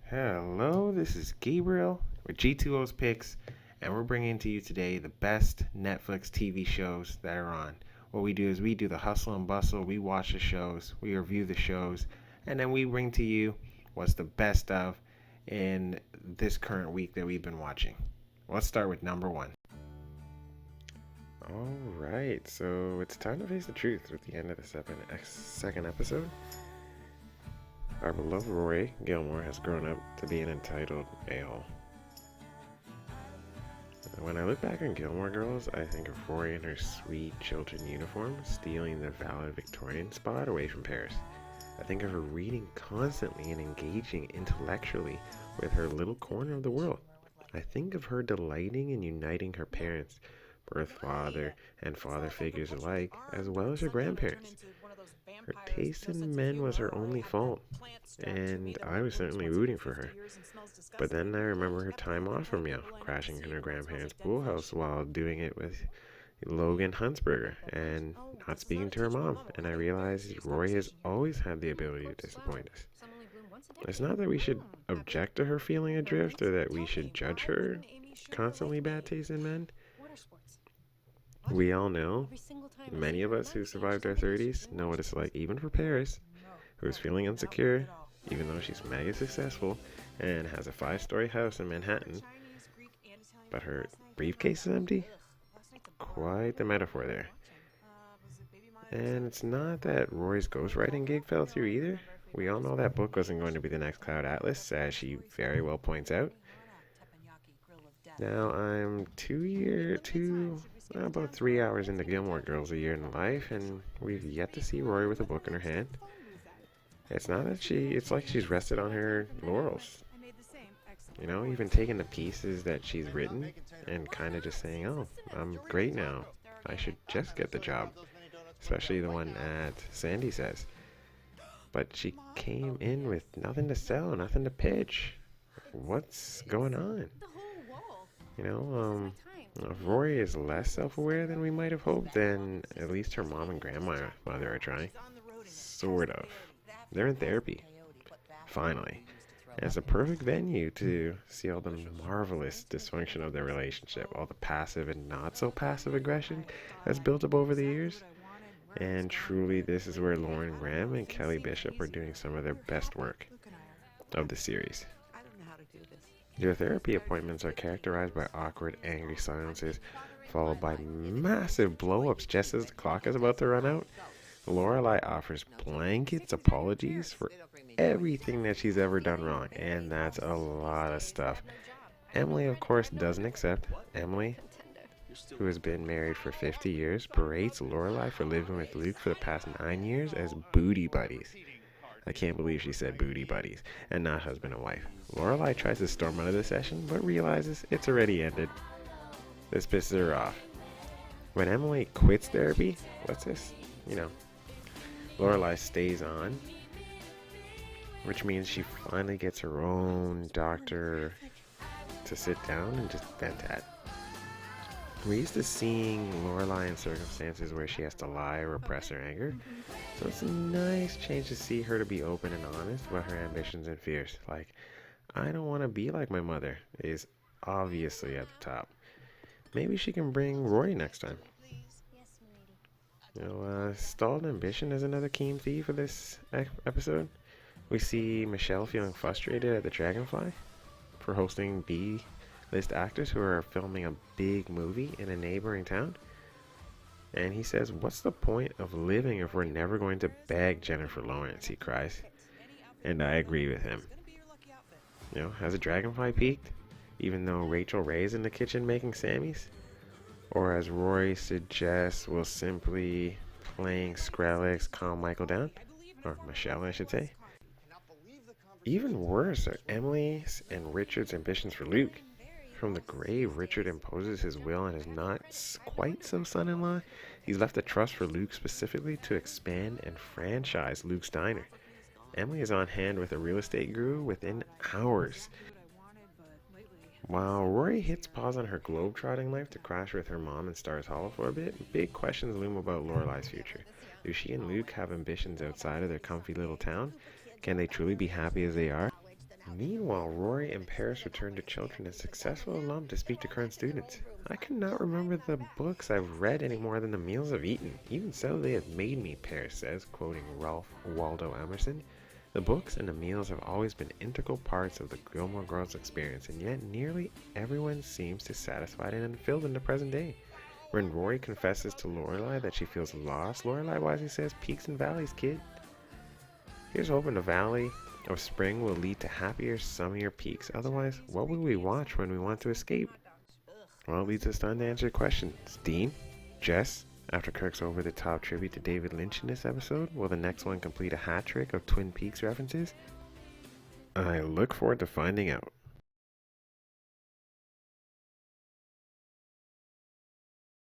Hello, this is Gabriel with G2O's Picks, and we're bringing to you today the best Netflix TV shows that are on. What we do is we do the hustle and bustle, we watch the shows, we review the shows, and then we bring to you what's the best of in this current week that we've been watching. Let's start with number one. Alright, so it's time to face the truth with the end of the second episode. Our beloved Rory Gilmore has grown up to be an entitled a-hole. When I look back on Gilmore Girls, I think of Rory in her sweet children uniform stealing the valedictorian spot away from Paris. I think of her reading constantly and engaging intellectually with her little corner of the world. I think of her delighting in uniting her parents, birth father and father figures alike, as well as her grandparents. Her taste in men was her only fault, and I was certainly rooting for her. But then I remember her time off from Yale, crashing in her grandparents' pool house while doing it with Logan Huntsberger and not speaking to her mom, and I realized Rory has always had the ability to disappoint us. It's not that we should object to her feeling adrift or that we should judge her constantly bad taste in men. We all know, many of us who survived our 30s know what it's like, even for Paris, who's feeling insecure, even though she's mega successful and has a 5-story house in Manhattan, but her briefcase is empty. Quite the metaphor there. And it's not that Rory's ghostwriting gig fell through either. We all know that book wasn't going to be the next Cloud Atlas, as she very well points out. Now I'm about 3 hours into Gilmore Girls A Year in Life, and we've yet to see Rory with a book in her hand. It's not that it's like she's rested on her laurels. You know, even taking the pieces that she's written and kind of just saying, oh, I'm great now. I should just get the job. Especially the one at Sandy Says. But she came in with nothing to sell, nothing to pitch. What's going on? You know, if Rory is less self-aware than we might have hoped, then at least her mom and grandmother are trying. Sort of. They're in therapy. Finally. And it's a perfect venue to see all the marvelous dysfunction of their relationship, all the passive and not so passive aggression that's built up over the years. And truly, this is where Lauren Graham and Kelly Bishop are doing some of their best work of the series. Their therapy appointments are characterized by awkward, angry silences, followed by massive blow-ups just as the clock is about to run out. Lorelai offers blanket apologies for everything that she's ever done wrong, and that's a lot of stuff. Emily, of course, doesn't accept. Emily, who has been married for 50 years, berates Lorelai for living with Luke for the past 9 years as booty buddies. I can't believe she said booty buddies and not husband and wife. Lorelai tries to storm out of the session, but realizes it's already ended. This pisses her off. When Emily quits therapy, Lorelai stays on, which means she finally gets her own doctor to sit down and just vent at. We're used to seeing Lorelai in circumstances where she has to lie or repress her anger, so it's a nice change to see her to be open and honest about her ambitions and fears. Like, I don't want to be like my mother is obviously at the top. Maybe she can bring Rory next time. Stalled ambition is another key theme for this episode. We see Michelle feeling frustrated at the Dragonfly for hosting B-list actors who are filming a big movie in a neighboring town. And he says, what's the point of living if we're never going to bag Jennifer Lawrence, he cries. And I agree with him. Has a Dragonfly peaked? Even though Rachel Ray's in the kitchen making Sammys? Or as Rory suggests, will simply playing Skrillex calm Michael down? Or Michelle, I should say. Even worse are Emily's and Richard's ambitions for Luke. From the grave, Richard imposes his will on his not quite so son-in-law. He's left a trust for Luke specifically to expand and franchise Luke's diner. Emily is on hand with a real estate guru within hours. While Rory hits pause on her globe-trotting life to crash with her mom in Stars Hollow for a bit, big questions loom about Lorelai's future. Do she and Luke have ambitions outside of their comfy little town? Can they truly be happy as they are? Meanwhile, Rory and Paris return to Children, a successful alum, to speak to current students. I could not remember the books I've read any more than the meals I've eaten. Even so, they have made me, Paris says, quoting Ralph Waldo Emerson. The books and the meals have always been integral parts of the Gilmore Girls' experience, and yet nearly everyone seems dissatisfied and unfilled in the present day. When Rory confesses to Lorelai that she feels lost, Lorelai wisely says, "Peaks and valleys, kid." Here's hoping the valley of spring will lead to happier, summier peaks. Otherwise, what will we watch when we want to escape? Well, it leads us to unanswered questions. Dean? Jess? After Kirk's over-the-top tribute to David Lynch in this episode, will the next one complete a hat trick of Twin Peaks references? I look forward to finding out.